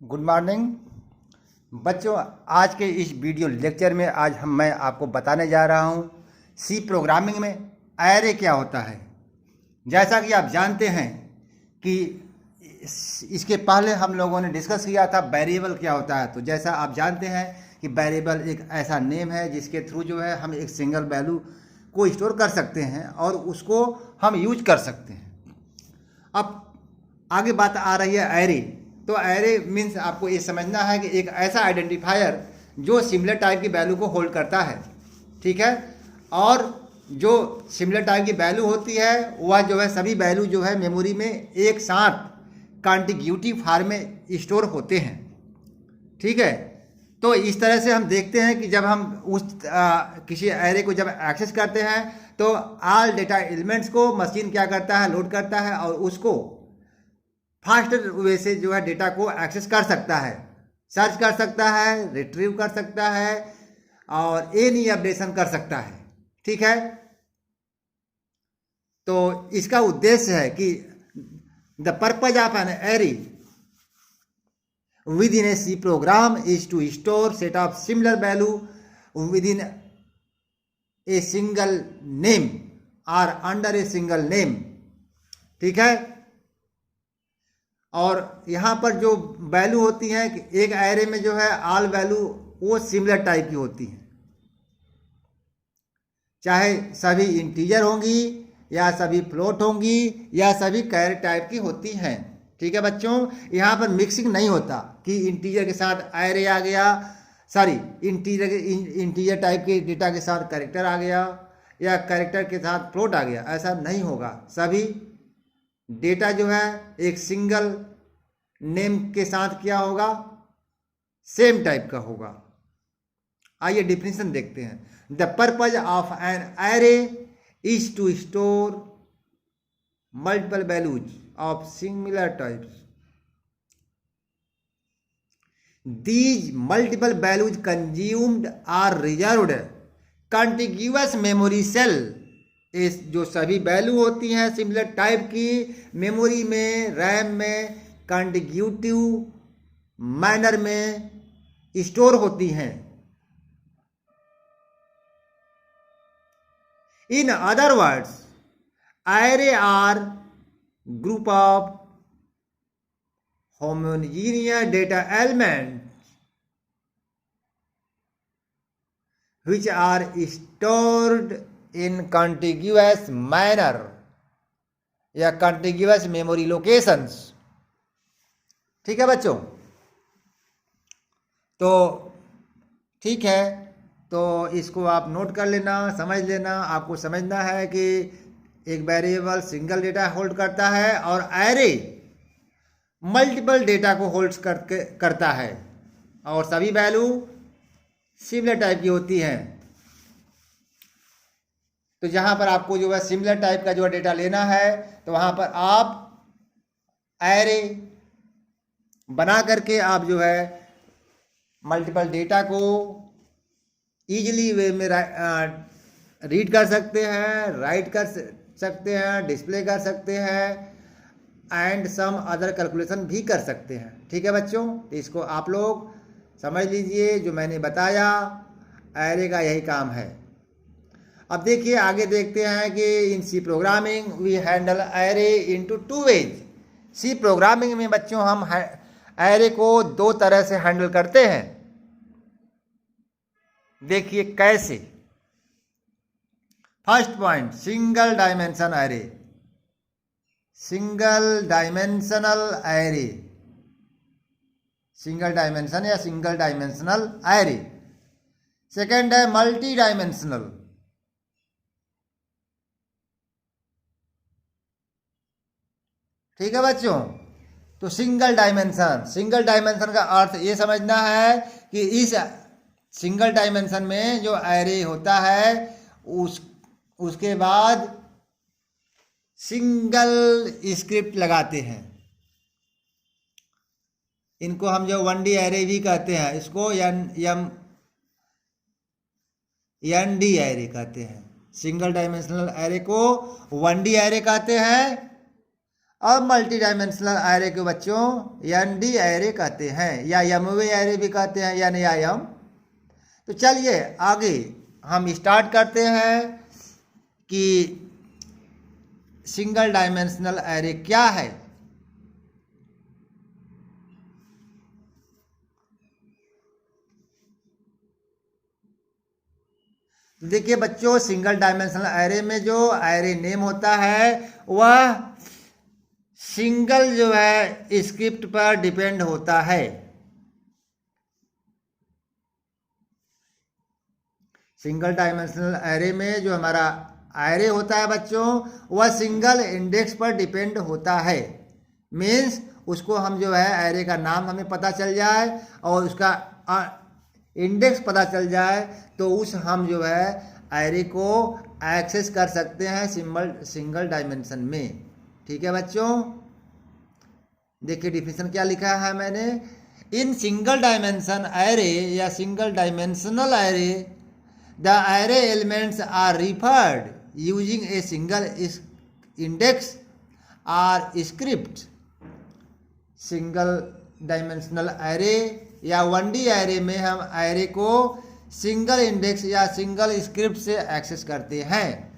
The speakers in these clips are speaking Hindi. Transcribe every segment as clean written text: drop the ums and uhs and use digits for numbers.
गुड मॉर्निंग बच्चों। आज के इस वीडियो लेक्चर में मैं आपको बताने जा रहा हूँ सी प्रोग्रामिंग में एरे क्या होता है। जैसा कि आप जानते हैं कि इसके पहले हम लोगों ने डिस्कस किया था वेरिएबल क्या होता है। तो जैसा आप जानते हैं कि वेरिएबल एक ऐसा नेम है जिसके थ्रू जो है हम एक सिंगल वैल्यू को स्टोर कर सकते हैं और उसको हम यूज कर सकते हैं। अब आगे बात आ रही है एरे। तो एरे मीन्स आपको ये समझना है कि एक ऐसा आइडेंटिफायर जो सिमिलर टाइप की वैल्यू को होल्ड करता है, ठीक है। और जो सिमिलर टाइप की वैल्यू होती है वह जो है सभी वैल्यू जो है मेमोरी में एक साथ कॉन्टिग्यूटिव फॉर्म में स्टोर होते हैं, ठीक है। तो इस तरह से हम देखते हैं कि जब हम किसी एरे को जब एक्सेस करते हैं तो ऑल डेटा एलिमेंट्स को मशीन क्या करता है, लोड करता है और उसको फास्ट वे से जो है डेटा को एक्सेस कर सकता है, सर्च कर सकता है, रिट्रीव कर सकता है और एनी अपडेशन कर सकता है, ठीक है। तो इसका उद्देश्य है कि the purpose of an array within a C program is to store set of similar value within a single name or under a single name, ठीक है। और यहाँ पर जो वैल्यू होती है कि एक एरे में जो है ऑल वैल्यू वो सिमिलर टाइप की होती हैं, चाहे सभी इंटीजर होंगी या सभी फ्लोट होंगी या सभी कैरेक्टर टाइप की होती हैं, ठीक है बच्चों। यहाँ पर मिक्सिंग नहीं होता कि इंटीजर के साथ एरे आ गया, सॉरी इंटीजर टाइप के डेटा के साथ कैरेक्टर आ गया या कैरेक्टर के साथ फ्लोट आ गया, ऐसा नहीं होगा। सभी डेटा जो है एक सिंगल नेम के साथ क्या होगा, सेम टाइप का होगा। आइए डिफिनेशन देखते हैं। The purpose of an array is to store multiple values of similar types. These multiple values consumed are reserved contiguous memory cell. इस जो सभी वैल्यू होती हैं सिमिलर टाइप की मेमोरी में, रैम में कॉन्टिग्यूटिव मैनर में स्टोर होती हैं। In other words array are group of homogeneous data elements which are stored in contiguous manner या contiguous memory locations, ठीक है बच्चों। तो ठीक है, तो इसको आप नोट कर लेना, समझ लेना। आपको समझना है कि एक वेरिएबल सिंगल डेटा होल्ड करता है और एरे मल्टीपल डेटा को होल्ड करता है और सभी वैल्यू सिमिलर टाइप की होती हैं। तो जहां पर आपको जो है सिमिलर टाइप का जो डेटा लेना है तो वहां पर आप एरे बना करके आप जो है मल्टीपल डेटा को इजीली वे में रीड कर सकते हैं, राइट कर सकते हैं, डिस्प्ले कर सकते हैं एंड सम अदर कैलकुलेशन भी कर सकते हैं, ठीक है बच्चों। तो इसको आप लोग समझ लीजिए, जो मैंने बताया एरे का यही काम है। अब देखिए आगे देखते हैं कि in C programming we handle array into two ways. C programming में बच्चों हम एरे को दो तरह से हैंडल करते हैं। देखिए कैसे। First point, single dimension array, single dimensional array, single dimension या सिंगल डायमेंशनल एरे। सेकेंड है मल्टी डायमेंशनल, ठीक है बच्चों। तो सिंगल डायमेंशन का अर्थ ये समझना है कि इस सिंगल डायमेंशन में जो एरे होता है उसके बाद सिंगल स्क्रिप्ट लगाते हैं। इनको हम जो 1D एरे भी कहते हैं, इसको ND एरे कहते हैं। सिंगल डायमेंशनल एरे को 1D एरे कहते हैं और मल्टी डायमेंशनल एरे के बच्चों एनडी एरे कहते हैं या एमवे एरे भी कहते हैं यानी एम। तो चलिए आगे हम स्टार्ट करते हैं कि सिंगल डायमेंशनल एरे क्या है। देखिए बच्चों, सिंगल डायमेंशनल एरे में जो एरे नेम होता है वह सिंगल जो है स्क्रिप्ट पर डिपेंड होता है। सिंगल डायमेंशनल एरे में जो हमारा एरे होता है बच्चों वह सिंगल इंडेक्स पर डिपेंड होता है। मीन्स उसको हम जो है एरे का नाम हमें पता चल जाए और उसका इंडेक्स पता चल जाए तो उस हम जो है एरे को एक्सेस कर सकते हैं सिंगल डायमेंशन में। ठीक है बच्चों, देखिए डिफिनेशन क्या लिखा है मैंने। इन सिंगल डायमेंशन एरे या single dimensional array the array elements are referred using a single index or script. Single dimensional array या 1D एरे में हम एरे को सिंगल इंडेक्स या सिंगल स्क्रिप्ट से एक्सेस करते हैं।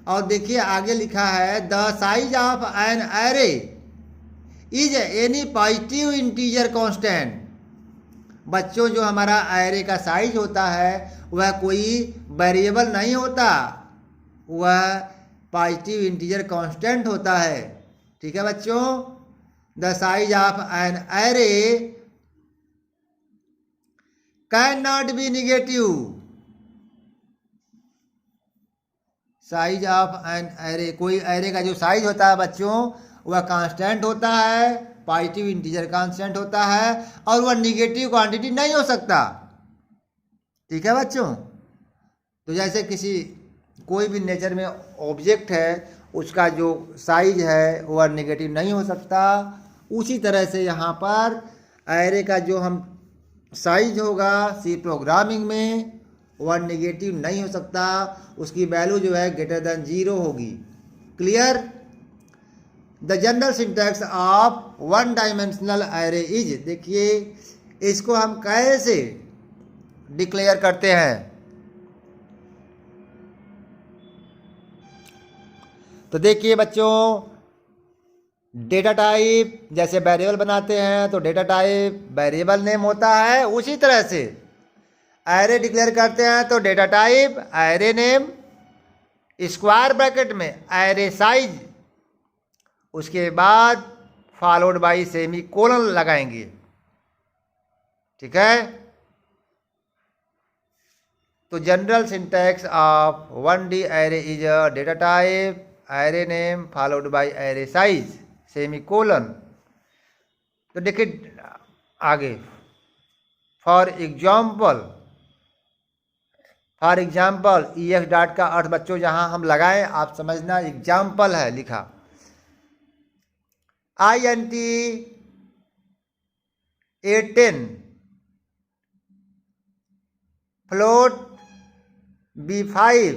और देखिए आगे लिखा है the size of an array is any positive integer constant. बच्चों जो हमारा एरे का साइज होता है वह कोई वेरिएबल नहीं होता, वह पॉजिटिव इंटीजर कांस्टेंट होता है। ठीक है बच्चों, the size of an array can not be negative. Size of an array, कोई एरे का जो साइज होता है बच्चों वह कांस्टेंट होता है, पॉजिटिव इंटीजर कांस्टेंट होता है और वह निगेटिव क्वांटिटी नहीं हो सकता। ठीक है बच्चों, तो जैसे किसी कोई भी नेचर में ऑब्जेक्ट है उसका जो साइज है वह निगेटिव नहीं हो सकता, उसी तरह से यहाँ पर एरे का जो हम साइज होगा सी प्रोग्रामिंग में वह निगेटिव नहीं हो सकता, उसकी वैल्यू जो है ग्रेटर देन 0 होगी। Clear. The general syntax of 1 dimensional array is, देखिए इसको हम कैसे डिक्लेयर करते हैं। तो देखिए बच्चों, डेटा टाइप जैसे वेरिएबल बनाते हैं तो डेटा टाइप वेरिएबल नेम होता है, उसी तरह से एरे डिक्लेयर करते हैं तो data type array name square bracket में एरे साइज, उसके बाद फॉलोड बाई सेमी कोलन लगाएंगे। ठीक है, तो general syntax of 1D array is a data type array name followed by array size semi colon. तो देखिए आगे, फॉर एग्जाम्पल EX डॉट का अर्थ बच्चों जहां हम लगाएं आप समझना एग्जाम्पल है लिखा। INT A10 float B5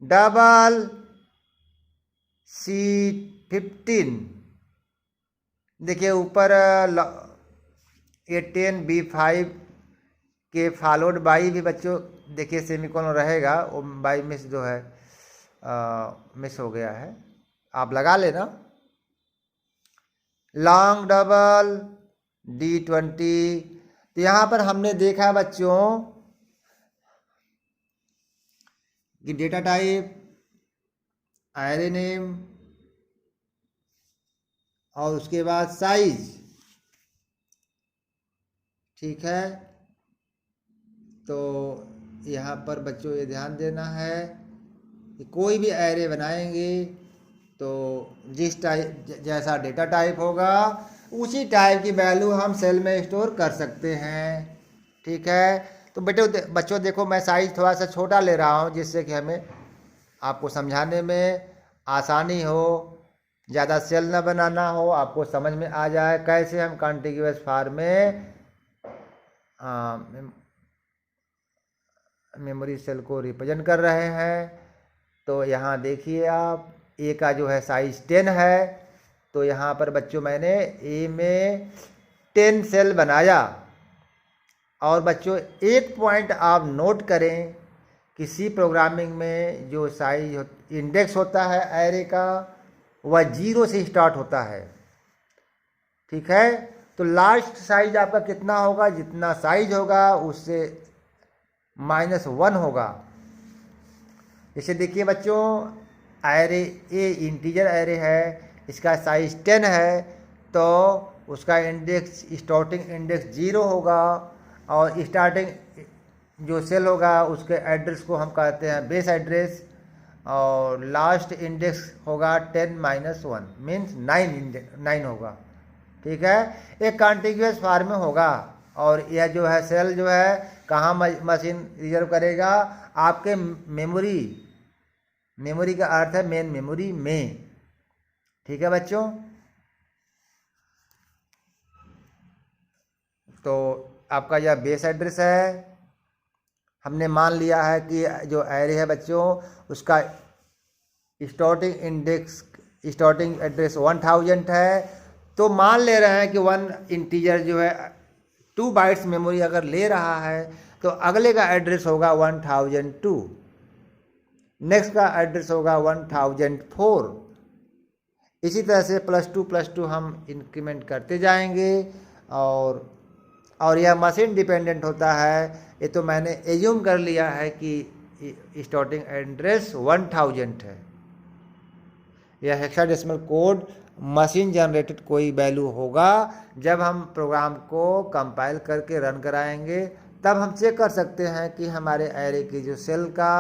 double C15। देखिए ऊपर A10 B5 के फॉलोड बाई भी बच्चों देखिए सेमीकोलन रहेगा, वो बाई मिस जो है मिस हो गया है, आप लगा लेना। Long double D20। तो यहाँ पर हमने देखा बच्चों कि डेटा टाइप एरे नेम और उसके बाद साइज। ठीक है, तो यहाँ पर बच्चों ये ध्यान देना है कि कोई भी एरे बनाएंगे तो जिस टाइप जैसा डेटा टाइप होगा उसी टाइप की वैल्यू हम सेल में स्टोर कर सकते हैं। ठीक है, तो बच्चों देखो मैं साइज थोड़ा सा छोटा ले रहा हूँ जिससे कि हमें आपको समझाने में आसानी हो, ज़्यादा सेल न बनाना हो, आपको समझ में आ जाए कैसे हम कॉन्टिग्यूअस फॉर्म में मेमोरी सेल को रिप्रेजेंट कर रहे हैं। तो यहाँ देखिए आप, ए का जो है साइज 10 है, तो यहाँ पर बच्चों मैंने ए में 10 सेल बनाया। और बच्चों एक पॉइंट आप नोट करें कि सी प्रोग्रामिंग में जो साइज इंडेक्स होता है एरे का, वह 0 से स्टार्ट होता है। ठीक है, तो लास्ट साइज आपका कितना होगा, जितना साइज होगा उससे -1 होगा। जैसे देखिए बच्चों, एरे ए इंटीजर एरे है, इसका साइज 10 है, तो उसका इंडेक्स स्टार्टिंग इंडेक्स 0 होगा, और स्टार्टिंग जो सेल होगा उसके एड्रेस को हम कहते हैं बेस एड्रेस, और लास्ट इंडेक्स होगा 10-1 मीन्स 9 होगा। ठीक है, एक कॉन्टिग्यूअस फॉर्म में होगा। और यह जो है सेल जो है कहाँ मशीन रिजर्व करेगा, आपके मेमोरी, मेमोरी का अर्थ है मेन मेमोरी में। ठीक है बच्चों, तो आपका यह बेस एड्रेस है। हमने मान लिया है कि जो एरे है बच्चों उसका स्टार्टिंग एड्रेस 1000 है, तो मान ले रहे हैं कि 1 इंटीजर जो है 2 बाइट्स मेमोरी अगर ले रहा है, तो अगले का एड्रेस होगा 1002, नेक्स्ट का एड्रेस होगा 1004। इसी तरह से +2 हम इंक्रीमेंट करते जाएंगे। और यह मशीन डिपेंडेंट होता है। ये तो मैंने एज्यूम कर लिया है कि स्टार्टिंग एड्रेस 1000 है। यह हेक्साडेसिमल कोड मशीन जनरेटेड कोई वैल्यू होगा। जब हम प्रोग्राम को कंपाइल करके रन कराएंगे, तब हम चेक कर सकते हैं कि हमारे एरे की जो सेल का,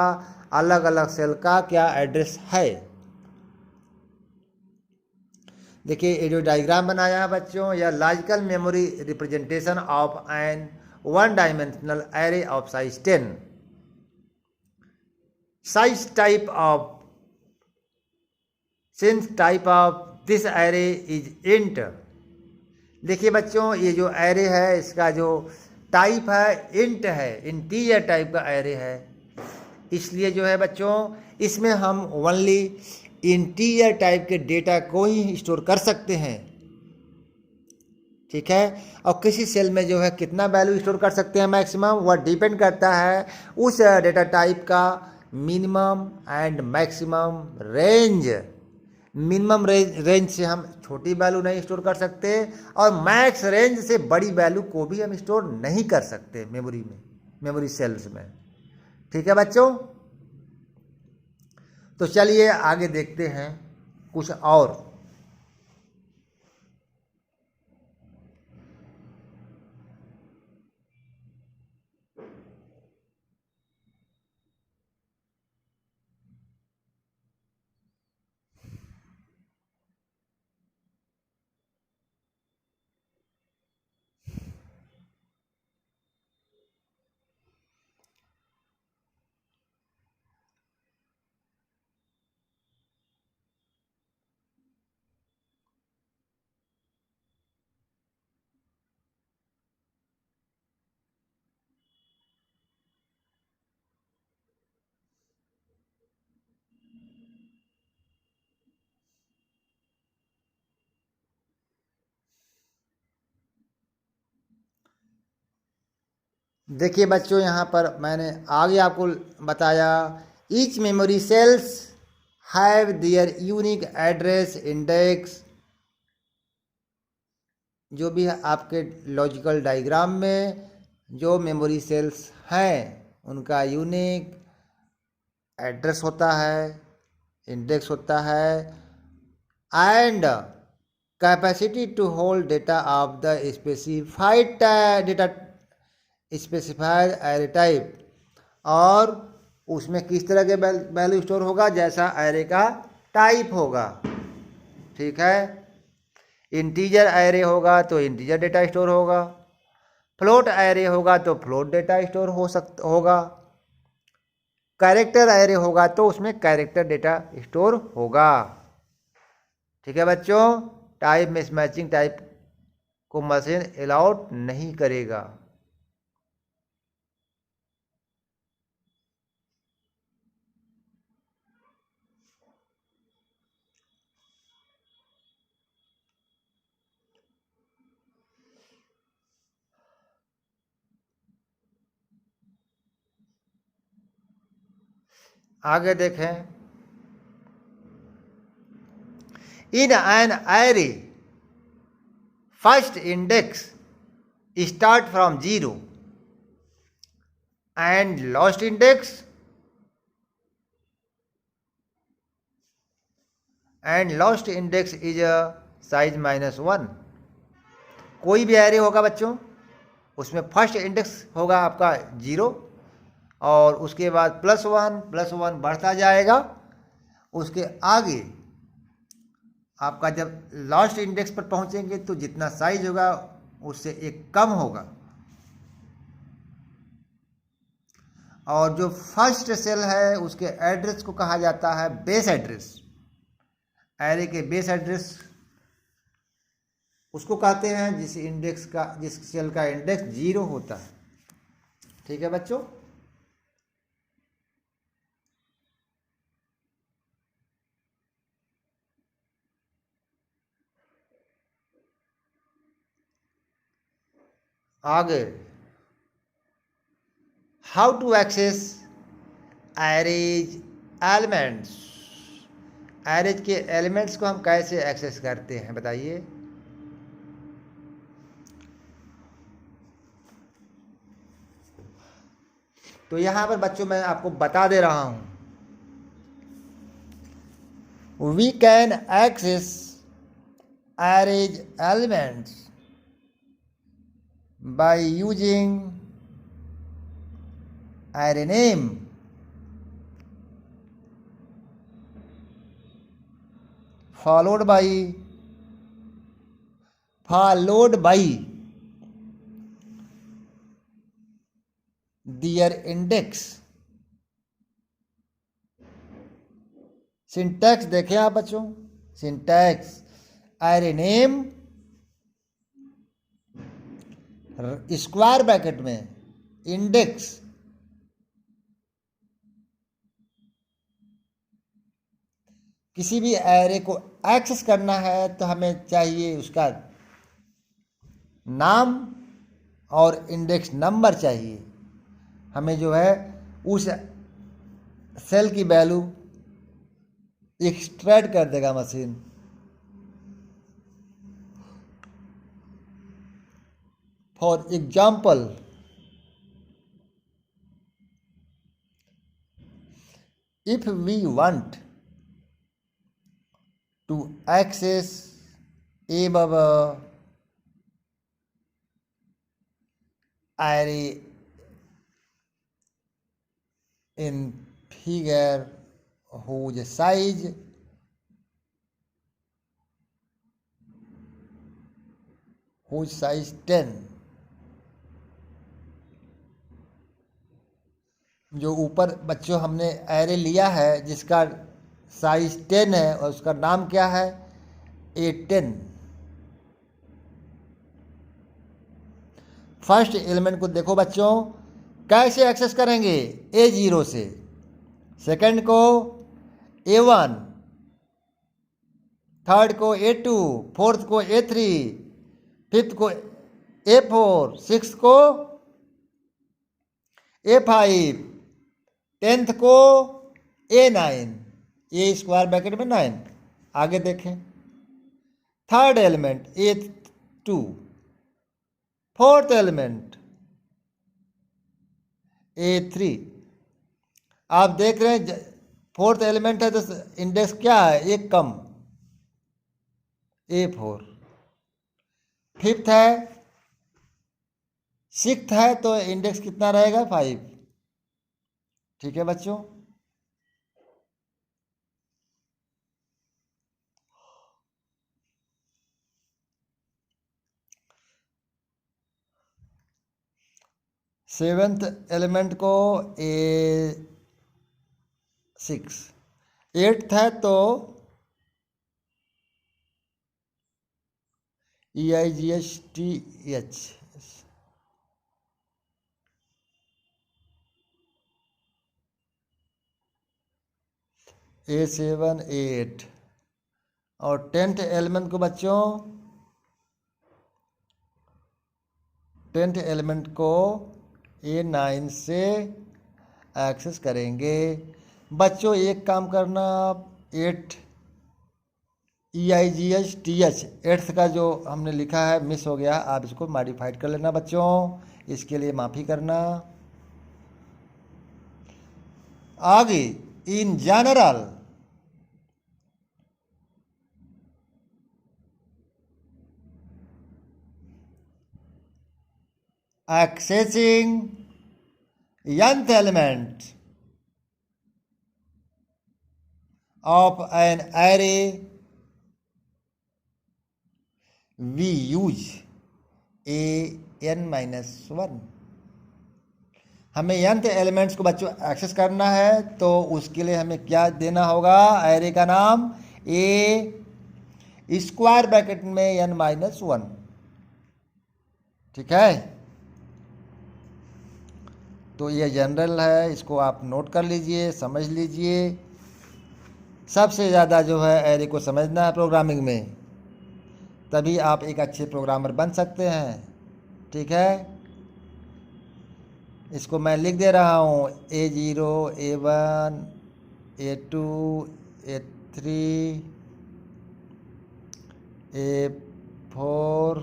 अलग अलग सेल का क्या एड्रेस है। देखिए ये जो डायग्राम बनाया है बच्चों, यह logical memory representation of an 1 dimensional array of size 10। Size type of, since type of this array is int. देखिए बच्चों, ये जो एरे है इसका जो टाइप है इंट है, इंटीजर टाइप का एरे है। इसलिए जो है बच्चों, इसमें हम ओनली इंटीजर टाइप के डेटा को ही स्टोर कर सकते हैं। ठीक है, और किसी सेल में जो है कितना वैल्यू स्टोर कर सकते हैं मैक्सिमम, वह डिपेंड करता है उस डेटा टाइप का minimum and maximum range. Minimum range से हम छोटी वैल्यू नहीं स्टोर कर सकते, और मैक्स रेंज से बड़ी वैल्यू को भी हम स्टोर नहीं कर सकते मेमोरी में, मेमोरी सेल्स में। ठीक है बच्चों, तो चलिए आगे देखते हैं कुछ और। देखिए बच्चों, यहाँ पर मैंने आगे आपको बताया, each memory cells have their unique address index. जो भी है आपके लॉजिकल डायग्राम में जो मेमोरी सेल्स हैं उनका यूनिक एड्रेस होता है, इंडेक्स होता है, and capacity to hold data of the specified data specified array type. और उसमें किस तरह के वैल्यू स्टोर होगा, जैसा एरे का टाइप होगा। ठीक है, इंटीजर एरे होगा तो इंटीजर डेटा स्टोर होगा, फ्लोट एरे होगा तो फ्लोट डेटा स्टोर होगा, कैरेक्टर एरे होगा तो उसमें कैरेक्टर डेटा स्टोर होगा। ठीक है बच्चों, टाइप मिसमैचिंग टाइप को मशीन अलाउड नहीं करेगा। आगे देखें, in an array first index start from 0 and last index is size -1। कोई भी एरे होगा बच्चों, उसमें फर्स्ट इंडेक्स होगा आपका 0 और उसके बाद +1 बढ़ता जाएगा। उसके आगे आपका जब लास्ट इंडेक्स पर पहुंचेंगे तो जितना साइज होगा उससे एक कम होगा। और जो फर्स्ट सेल है उसके एड्रेस को कहा जाता है बेस एड्रेस। एरे के बेस एड्रेस उसको कहते हैं जिस सेल का इंडेक्स 0 होता है। ठीक है बच्चों, आगे how to access arrays elements. Arrays के एलिमेंट्स को हम कैसे एक्सेस करते हैं बताइए। तो यहां पर बच्चों मैं आपको बता दे रहा हूं, we can access arrays elements by using array name followed by their index। Syntax देखें आप बच्चों, syntax array name square bracket में इंडेक्स, किसी भी एरे को एक्सेस करना है तो हमें चाहिए उसका नाम और इंडेक्स नंबर चाहिए। हमें जो है उस सेल की वैल्यू एक्सट्रैक्ट कर देगा machine. For example, if we want to access above array in figure whose size whose size 10, जो ऊपर बच्चों हमने एरे लिया है जिसका साइज 10 है और उसका नाम क्या है A10। फर्स्ट एलिमेंट को देखो बच्चों कैसे एक्सेस करेंगे, A0 से, सेकंड को A1, थर्ड को A2, फोर्थ को A3, फिफ्थ को A4, सिक्स्थ को A5, 10th को A9, ये स्क्वायर ब्रैकेट में 9। आगे देखें, third element A2, fourth element A3। आप देख रहे हैं फोर्थ एलिमेंट है तो इंडेक्स क्या है, एक कम A4। फिफ्थ है, सिक्स्थ है तो इंडेक्स कितना रहेगा 5। ठीक है बच्चों, सेवेंथ एलिमेंट को A6, एट्थ है तो EIGHTH, A7, A8। और 10th एलिमेंट को बच्चों, 10th एलिमेंट को A9 से एक्सेस करेंगे। बच्चों एक काम करना, आप 8EIGHTH एट्थ का जो हमने लिखा है मिस हो गया, आप इसको मॉडिफाइड कर लेना बच्चों, इसके लिए माफ़ी करना। आगे in general accessing nth element of an array, we use an-1। हमें nth एलिमेंट्स को बच्चों एक्सेस करना है तो उसके लिए हमें क्या देना होगा, एरे का नाम a स्क्वायर ब्रैकेट में n-1, ठीक है। तो ये जनरल है, इसको आप नोट कर लीजिए, समझ लीजिए। सबसे ज़्यादा जो है एरे को समझना है प्रोग्रामिंग में, तभी आप एक अच्छे प्रोग्रामर बन सकते हैं, ठीक है। इसको मैं लिख दे रहा हूँ, A0 A1 A2 A3 A4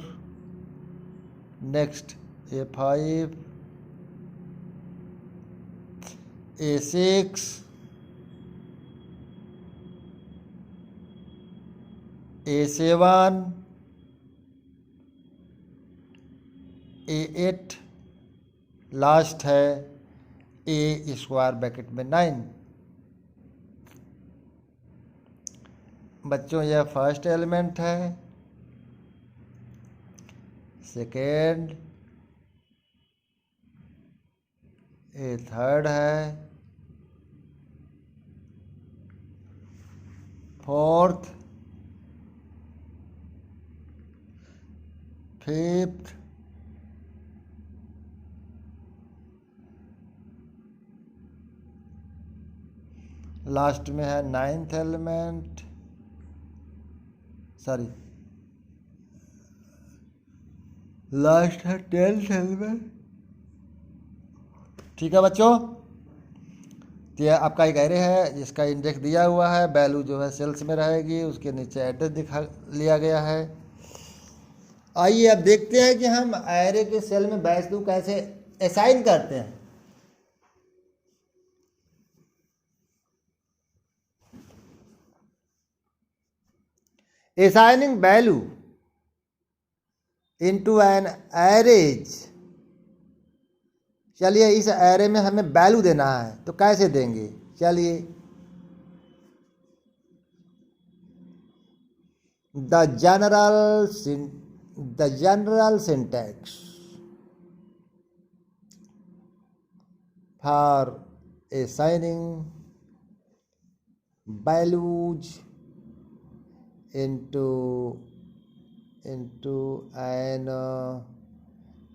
next A5 A6 A7 A8 last है A स्क्वायर ब्रैकेट में 9। बच्चों यह फर्स्ट एलिमेंट है, सेकेंड, ये थर्ड है, फोर्थ, फिफ्थ, लास्ट में है नाइन्थ एलिमेंट, सॉरी लास्ट है 10th एलिमेंट, ठीक है बच्चों। तो यह आपका एक एरे है जिसका इंडेक्स दिया हुआ है, वैल्यू जो है सेल्स में रहेगी, उसके नीचे एड्रेस दिखा लिया गया है। आइए अब देखते हैं कि हम एरे के सेल में वैल्यू कैसे असाइन करते हैं। assigning value into an array, चलिए इस एरे में हमें वैल्यू देना है तो कैसे देंगे, चलिए the general syntax for assigning values into an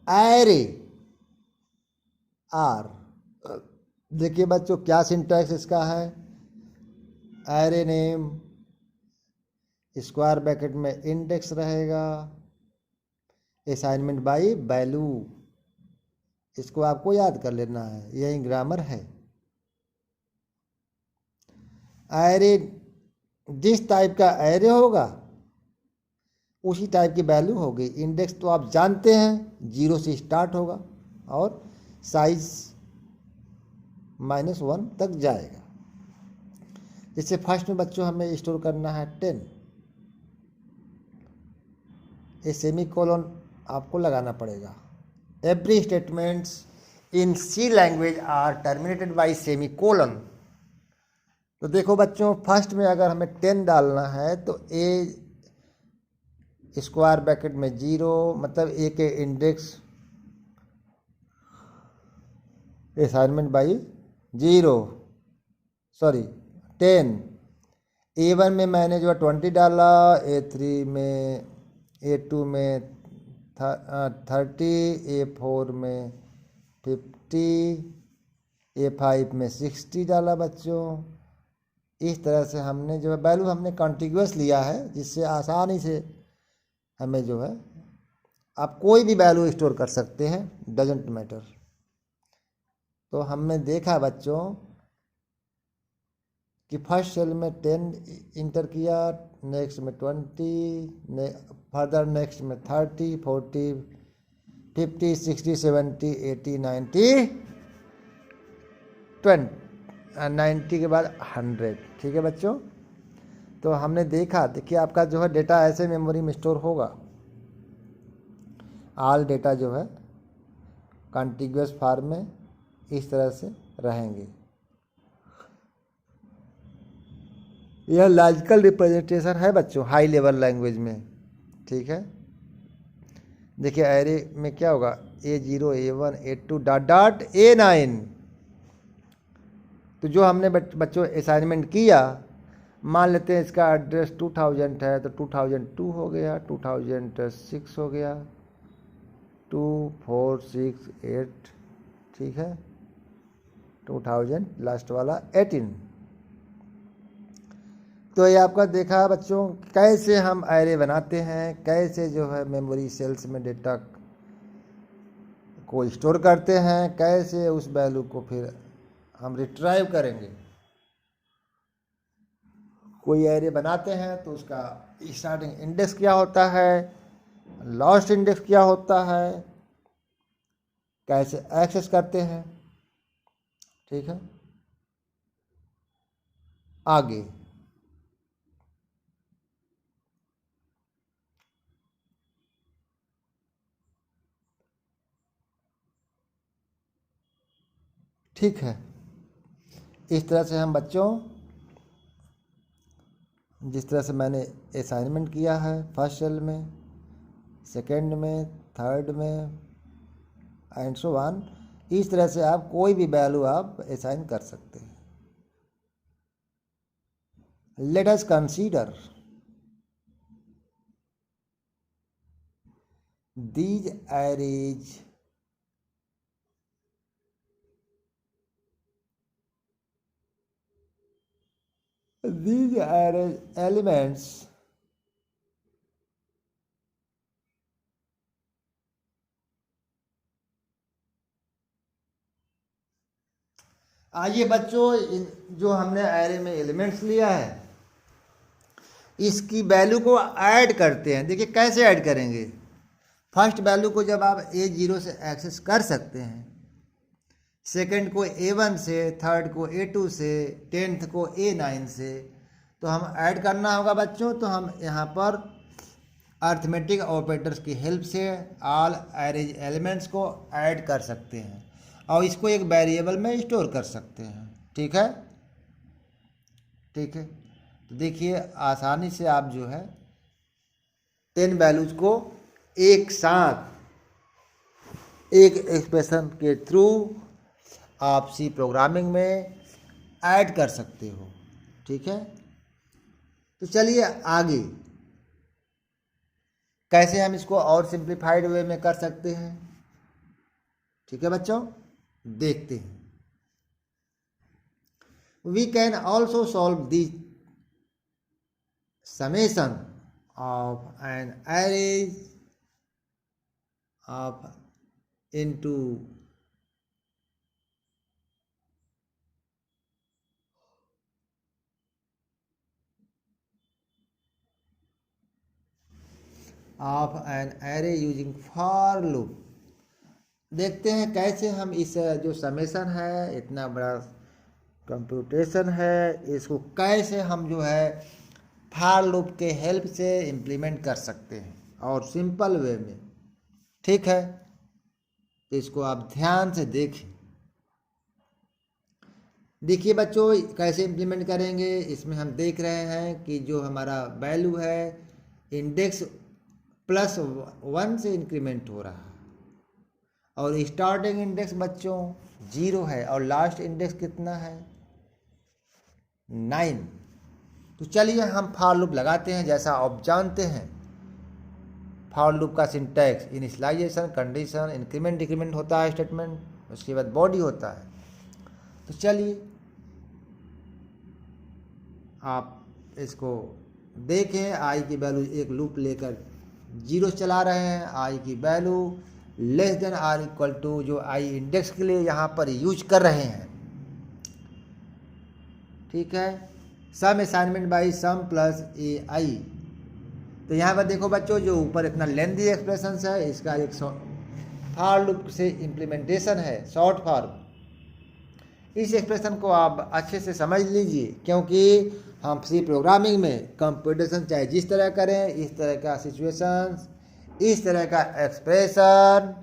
array are. देखिए बच्चों क्या सिंटैक्स इसका है, एरे नेम स्क्वायर ब्रैकेट में इंडेक्स रहेगा, असाइनमेंट बाय वैल्यू, इसको आपको याद कर लेना है, यही ग्रामर है। एरे जिस टाइप का एरे होगा उसी टाइप की वैल्यू होगी। इंडेक्स तो आप जानते हैं 0 से स्टार्ट होगा और साइज -1 तक जाएगा। जैसे फर्स्ट में बच्चों हमें स्टोर करना है 10, ये सेमी कोलन आपको लगाना पड़ेगा। Every statements in C language are terminated by semicolon. तो देखो बच्चों फर्स्ट में अगर हमें 10 डालना है तो ए स्क्वायर ब्रैकेट में 0, मतलब ए के index assignment by 0, sorry 10। A1 में मैंने जो है 20 डाला, A3 में, A2 में 30, A4 में 50, A5 में 60 डाला बच्चों। इस तरह से हमने जो है वैल्यू हमने कॉन्टिग्यूअस लिया है, जिससे आसानी से हमें जो है, आप कोई भी वैल्यू स्टोर कर सकते हैं, डजेंट मैटर। तो हमने देखा बच्चों कि फर्स्ट सेल में 10 इंटर किया, नेक्स्ट में 20, फर्दर नेक्स्ट में 30, 40, 50, 60, 70, 80, 90, 90 के बाद 100। ठीक है बच्चों, तो हमने देखिए आपका जो है डेटा ऐसे मेमोरी में स्टोर होगा। ऑल डेटा जो है कॉन्टिग्यूअस फॉर्म में इस तरह से रहेंगे। यह लॉजिकल रिप्रेजेंटेशन है बच्चों हाई लेवल लैंग्वेज में। ठीक है, देखिए एरे में क्या होगा, A0, A1, A2 dot dot A9। तो जो हमने बच्चों असाइनमेंट किया, मान लेते हैं इसका एड्रेस 2000 है तो 2002 हो गया, 2006 हो गया, 2, 4, 6, 8। ठीक है, 2000 लास्ट वाला 18। तो ये आपका देखा बच्चों कैसे हम एरे बनाते हैं, कैसे जो है मेमोरी सेल्स में डेटा को स्टोर करते हैं, कैसे उस वैल्यू को फिर हम रिट्राइव करेंगे। कोई एरे बनाते हैं तो उसका स्टार्टिंग इंडेक्स क्या होता है, लास्ट इंडेक्स क्या होता है, कैसे एक्सेस करते हैं। ठीक है, आगे ठीक है, इस तरह से हम बच्चों जिस तरह से मैंने असाइनमेंट किया है फर्स्ट सेल में, सेकंड में, थर्ड में एंड सो ऑन, इस तरह से आप कोई भी वैल्यू आप असाइन कर सकते हैं। Let us consider these arrays elements आइए बच्चों जो हमने एरे में एलिमेंट्स लिया है इसकी वैल्यू को ऐड करते हैं। देखिए कैसे ऐड करेंगे। फर्स्ट वैल्यू को जब आप A0 से एक्सेस कर सकते हैं, सेकंड को A1 से, थर्ड को A2 से, 10th को A9 से, तो हम ऐड करना होगा बच्चों। तो हम यहाँ पर अर्थमेटिक ऑपरेटर्स की हेल्प से ऑल एरेज एलिमेंट्स को ऐड कर सकते हैं और इसको एक वेरिएबल में स्टोर कर सकते हैं। ठीक है, ठीक है, तो देखिए आसानी से आप जो है 10 वैल्यूज को एक साथ एक एक्सप्रेशन के थ्रू आप सी प्रोग्रामिंग में ऐड कर सकते हो। ठीक है, तो चलिए आगे कैसे हम इसको और सिंप्लीफाइड वे में कर सकते हैं। ठीक है बच्चों, देखते हैं। We can also solve the summation of an arrays of into of an array using for loop. देखते हैं कैसे हम इस जो समेशन है, इतना बड़ा कंप्यूटेशन है, इसको कैसे हम जो है फॉर लूप के हेल्प से इम्प्लीमेंट कर सकते हैं और सिंपल वे में। ठीक है, तो इसको आप ध्यान से देखें। देखिए बच्चों कैसे इम्प्लीमेंट करेंगे। इसमें हम देख रहे हैं कि जो हमारा वैल्यू है इंडेक्स +1 से इंक्रीमेंट हो रहा है और स्टार्टिंग इंडेक्स बच्चों 0 है और लास्ट इंडेक्स कितना है 9। तो चलिए हम फॉर लूप लगाते हैं। जैसा आप जानते हैं फॉर लूप का syntax initialization, condition, increment decrement होता है स्टेटमेंट, उसके बाद बॉडी होता है। तो चलिए आप इसको देखें। आई की वैल्यू एक लूप लेकर 0 चला रहे हैं, आई की value less than or equal to जो आई इंडेक्स के लिए यहाँ पर यूज कर रहे हैं। ठीक है, सम असाइनमेंट बाई सम प्लस ए आई। तो यहाँ पर देखो बच्चों, जो ऊपर इतना लेंथी एक्सप्रेशन है, इसका एक फॉर लूप से इम्प्लीमेंटेशन है, शॉर्ट फॉर्म। इस एक्सप्रेशन को आप अच्छे से समझ लीजिए, क्योंकि हम सी प्रोग्रामिंग में कंप्यूटेशन चाहे जिस तरह करें, इस तरह का सिचुएशन, इस तरह का एक्सप्रेशन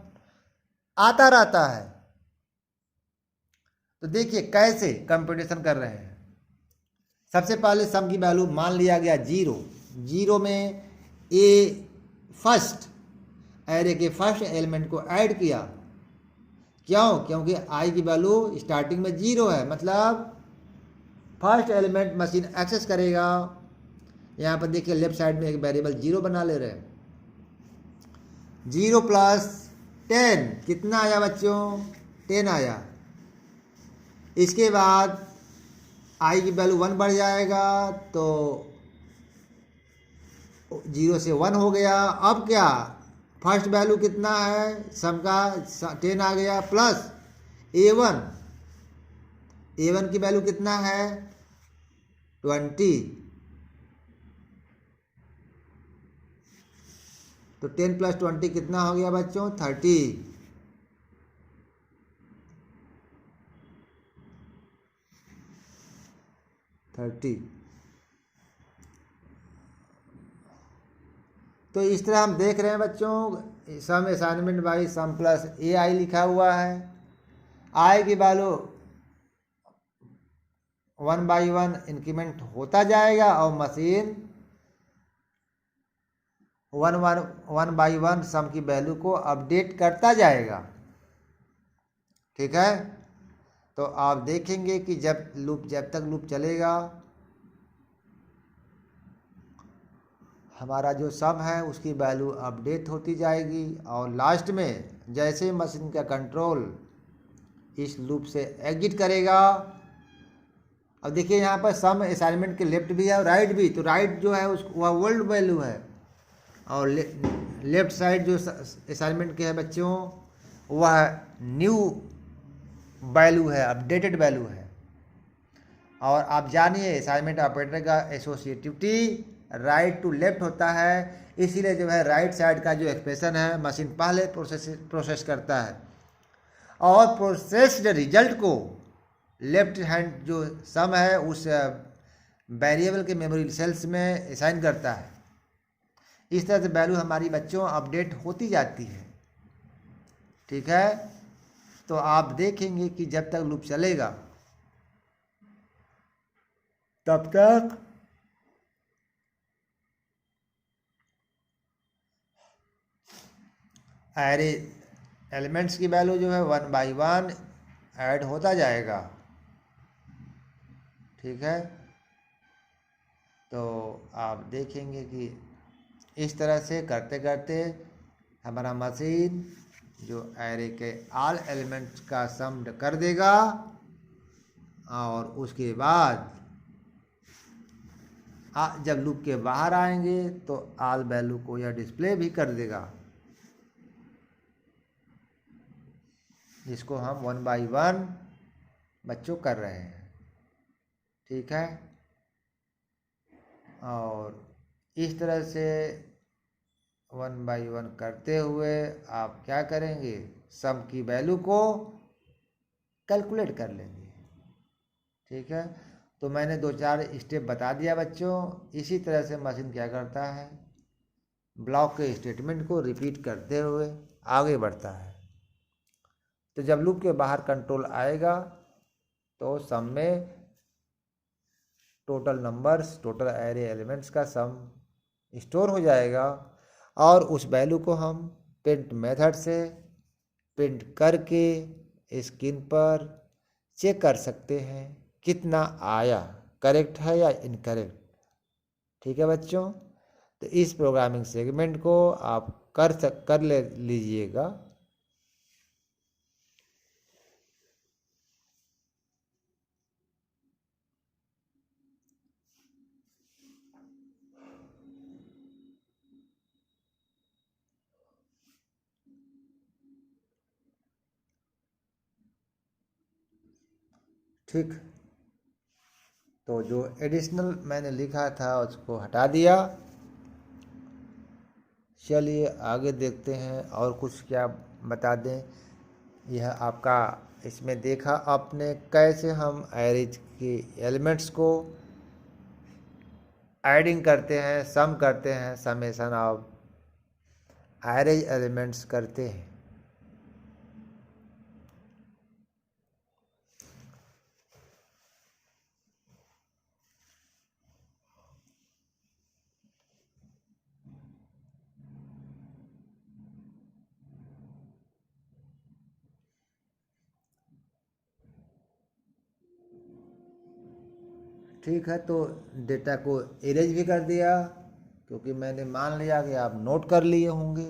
आता रहता है। तो देखिए कैसे कंप्यूटेशन कर रहे हैं। सबसे पहले सम की वैल्यू मान लिया गया 0। 0 में ए फर्स्ट एरे के फर्स्ट एलिमेंट को ऐड किया। क्यों? क्योंकि आई की वैल्यू स्टार्टिंग में 0 है, मतलब फर्स्ट एलिमेंट मशीन एक्सेस करेगा। यहाँ पर देखिए लेफ्ट साइड में एक वेरिएबल 0 बना ले रहे हैं। 0 प्लस 10 कितना आया बच्चों? 10 आया। इसके बाद आई की वैल्यू 1 बढ़ जाएगा, तो 0 से 1 हो गया। अब क्या, फर्स्ट वैल्यू कितना है सम का? 10 आ गया, प्लस A1। A1 की वैल्यू कितना है? 20। तो 10 प्लस 20 कितना हो गया बच्चों? 30। तो इस तरह हम देख रहे हैं बच्चों, सम असाइनमेंट बाई सम प्लस ए आई लिखा हुआ है। आई की वैल्यू 1 बाई 1 इंक्रीमेंट होता जाएगा और मशीन 1 बाई 1 सम की वैल्यू को अपडेट करता जाएगा। ठीक है, तो आप देखेंगे कि जब तक लूप चलेगा, हमारा जो सम है उसकी वैल्यू अपडेट होती जाएगी, और लास्ट में जैसे मशीन का कंट्रोल इस लूप से एग्जिट करेगा। अब देखिए यहाँ पर सम असाइनमेंट के लेफ्ट भी है और राइट भी। तो राइट जो है उस वह ओल्ड वैल्यू है, और लेफ्ट साइड जो असाइनमेंट के है बच्चों, वह न्यू वैल्यू है, अपडेटेड वैल्यू है। और आप जानिए असाइनमेंट ऑपरेटर का एसोसिएटिविटी राइट टू लेफ्ट होता है, इसीलिए जो है राइट साइड का जो एक्सप्रेशन है मशीन पहले प्रोसेस करता है, और प्रोसेस्ड रिजल्ट को लेफ्ट हैंड जो सम है उस वेरिएबल के मेमोरी सेल्स में असाइन करता है। इस तरह से वैल्यू हमारी बच्चों अपडेट होती जाती है। ठीक है, तो आप देखेंगे कि जब तक लूप चलेगा तब तक एरे एलिमेंट्स की वैल्यू जो है 1 बाई 1 ऐड होता जाएगा। ठीक है, तो आप देखेंगे कि इस तरह से करते करते हमारा मशीन जो एरे के ऑल एलिमेंट्स का सम कर देगा, और उसके बाद जब लूप के बाहर आएंगे तो ऑल वैल्यू को यह डिस्प्ले भी कर देगा, जिसको हम 1 बाई 1 बच्चों कर रहे हैं। ठीक है, और इस तरह से 1 बाई 1 करते हुए आप क्या करेंगे, सम की वैल्यू को कैलकुलेट कर लेंगे। ठीक है, तो मैंने 2-4 स्टेप बता दिया बच्चों। इसी तरह से मशीन क्या करता है, ब्लॉक के स्टेटमेंट को रिपीट करते हुए आगे बढ़ता है। तो जब लूप के बाहर कंट्रोल आएगा तो सम में total numbers, total array elements का सम स्टोर हो जाएगा, और उस वैल्यू को हम प्रिंट मेथड से प्रिंट करके स्क्रीन पर चेक कर सकते हैं कितना आया, करेक्ट है या इनकरेक्ट। ठीक है बच्चों, तो इस प्रोग्रामिंग सेगमेंट को आप कर लीजिएगा। ठीक। तो जो एडिशनल मैंने लिखा था उसको हटा दिया। चलिए आगे देखते हैं और कुछ क्या बता दें। यह आपका इसमें देखा आपने कैसे हम एरेज के एलिमेंट्स को एडिंग करते हैं, सम करते हैं, समेशन ऑफ एरेज एलिमेंट्स करते हैं। ठीक है, तो डेटा को इरेज भी कर दिया क्योंकि मैंने मान लिया कि आप नोट कर लिए होंगे।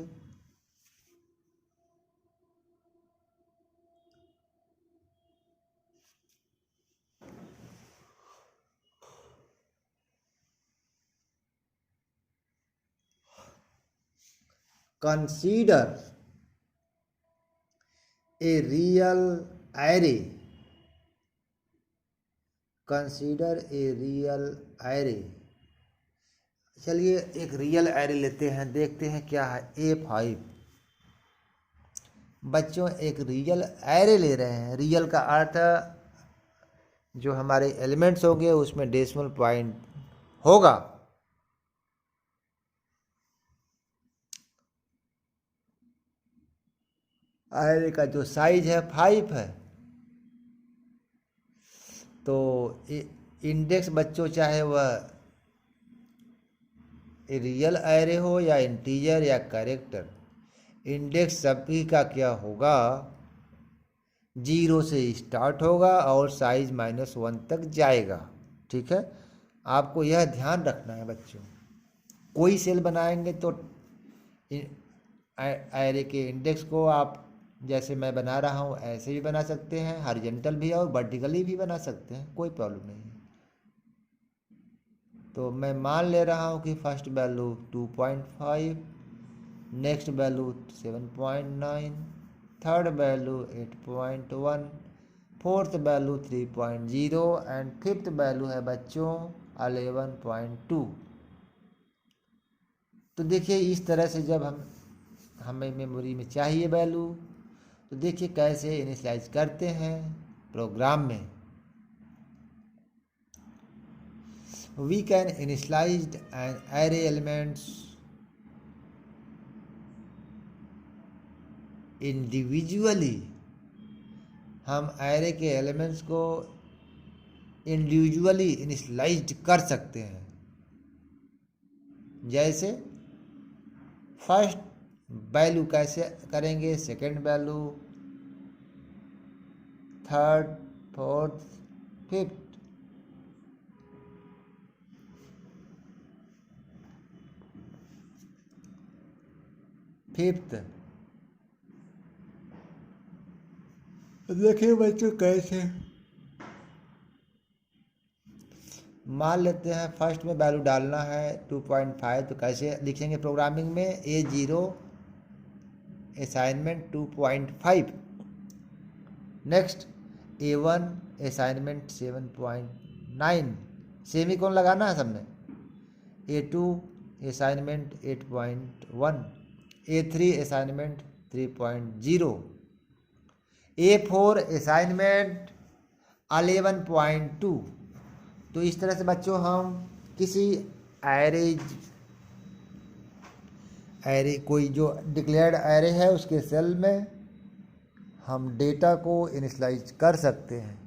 Consider a real array, consider a real array. चलिए एक रियल एरे लेते हैं, देखते हैं क्या है। A5 बच्चों एक रियल एरे ले रहे हैं। रियल का अर्थ जो हमारे एलिमेंट्स होंगे उसमें डेसिमल पॉइंट होगा। एरे का जो साइज है 5 है। तो इंडेक्स बच्चों चाहे वह रियल एरे हो या इंटीजर या कैरेक्टर, इंडेक्स सभी का क्या होगा, 0 से स्टार्ट होगा और साइज -1 तक जाएगा। ठीक है, आपको यह ध्यान रखना है बच्चों। कोई सेल बनाएंगे तो एरे के इंडेक्स को आप जैसे मैं बना रहा हूँ ऐसे भी बना सकते हैं, हॉरिजॉन्टल भी और वर्टिकली भी बना सकते हैं, कोई प्रॉब्लम नहीं है। तो मैं मान ले रहा हूँ कि first value 2.5, next value 7.9, third value 8.1, fourth value 3.0 and fifth value है बच्चों 11.2। तो देखिए इस तरह से जब हमें मेमोरी में चाहिए वैल्यू, तो देखिए कैसे इनिशियलाइज करते हैं प्रोग्राम में। We can initialize an array elements individually। हम एरे के एलिमेंट्स को इंडिविजुअली इनिशियलाइज कर सकते हैं। जैसे फर्स्ट वैल्यू कैसे करेंगे, second value, third, fourth, fifth. देखिए बच्चों कैसे मान लेते हैं फर्स्ट में वैल्यू डालना है 2.5, तो कैसे लिखेंगे प्रोग्रामिंग में, A0 assignment 2.5, next A1 assignment 7.9, semicolon लगाना है सबने, A2 assignment 8.1, A3 assignment 3.0, A4 assignment 11.2। तो इस तरह से बच्चों हम किसी एरे कोई जो डिक्लेयर्ड एरे है उसके सेल में हम डेटा को इनिशियलाइज कर सकते हैं।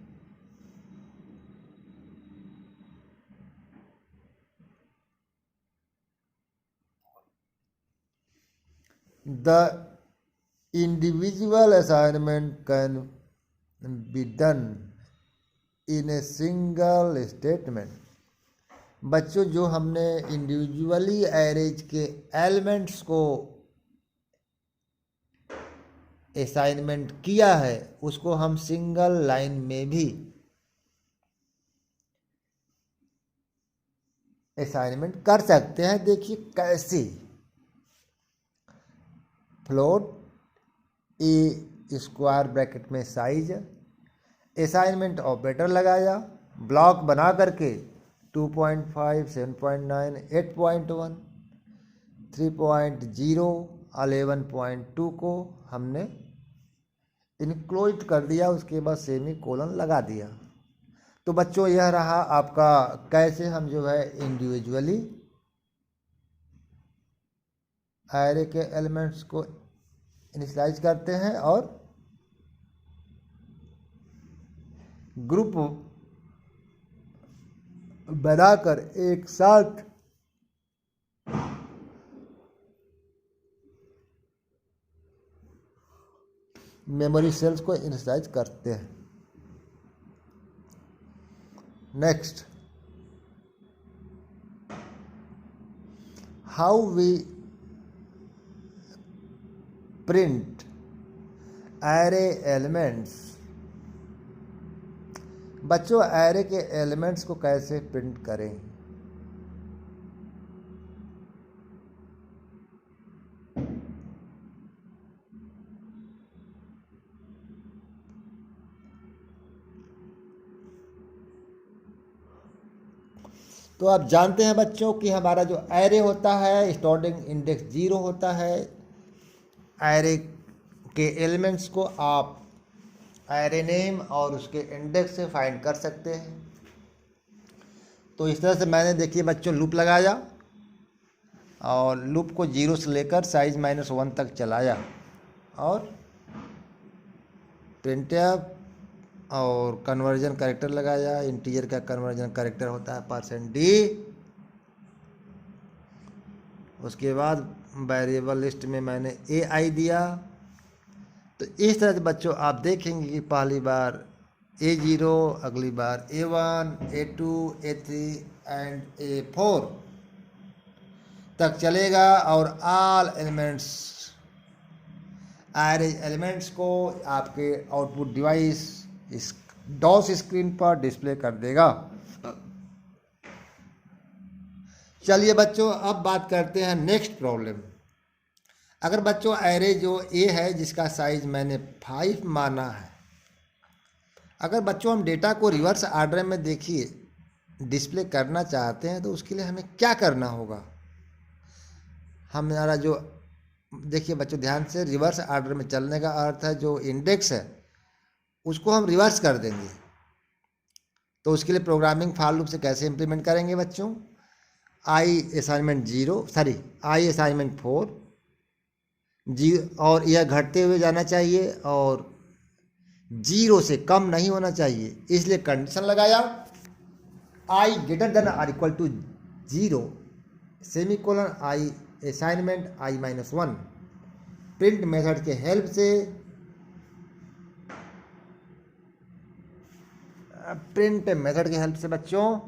The individual assignment can be done in a single statement। बच्चों जो हमने इंडिविजुअली एरेज के एलिमेंट्स को असाइनमेंट किया है उसको हम सिंगल लाइन में भी असाइनमेंट कर सकते हैं। देखिए कैसे, फ्लोट ए स्क्वायर ब्रैकेट में साइज, असाइनमेंट ऑपरेटर लगाया, ब्लॉक बना करके 2.5, 7.9, 8.1, 3.0, 11.2 को हमने इनक्लोज कर दिया, उसके बाद सेमी कोलन लगा दिया। तो बच्चों यह रहा आपका कैसे हम जो है इंडिविजुअली एरे के एलिमेंट्स को इनिशियलाइज करते हैं और ग्रुप बनाकर एक साथ मेमोरी सेल्स को इनिशियलाइज करते हैं। Next, how we print array elements. बच्चों एरे के एलिमेंट्स को कैसे प्रिंट करें? तो आप जानते हैं बच्चों कि हमारा जो एरे होता है स्टार्टिंग इंडेक्स 0 होता है। एरे के एलिमेंट्स को आप एरे नेम और उसके इंडेक्स से फाइंड कर सकते हैं। तो इस तरह से मैंने देखिए बच्चों लूप लगाया और लूप को 0 से लेकर साइज -1 तक चलाया और प्रिंटफ और कन्वर्जन कैरेक्टर लगाया। इंटीजर का कन्वर्जन कैरेक्टर होता है %d। उसके बाद वेरिएबल लिस्ट में मैंने ai दिया। तो इस तरह से बच्चों आप देखेंगे कि पहली बार A0, अगली बार A1, A2, A3 and A4 तक चलेगा और ऑल एलिमेंट्स एरे एलिमेंट्स को आपके आउटपुट डिवाइस इस डॉस स्क्रीन पर डिस्प्ले कर देगा। चलिए बच्चों अब बात करते हैं नेक्स्ट प्रॉब्लम। अगर बच्चों एरे जो ए है जिसका साइज मैंने 5 माना है, अगर बच्चों हम डेटा को रिवर्स ऑर्डर में देखिए डिस्प्ले करना चाहते हैं तो उसके लिए हमें क्या करना होगा? हमारा जो देखिए बच्चों ध्यान से, रिवर्स ऑर्डर में चलने का अर्थ है जो इंडेक्स है उसको हम रिवर्स कर देंगे। तो उसके लिए प्रोग्रामिंग फॉर लूप से कैसे इम्प्लीमेंट करेंगे बच्चों? आई असाइनमेंट 4 और यह घटते हुए जाना चाहिए और 0 से कम नहीं होना चाहिए, इसलिए कंडीशन लगाया i > 0 semicolon i assignment i-1। Print method के हेल्प से बच्चों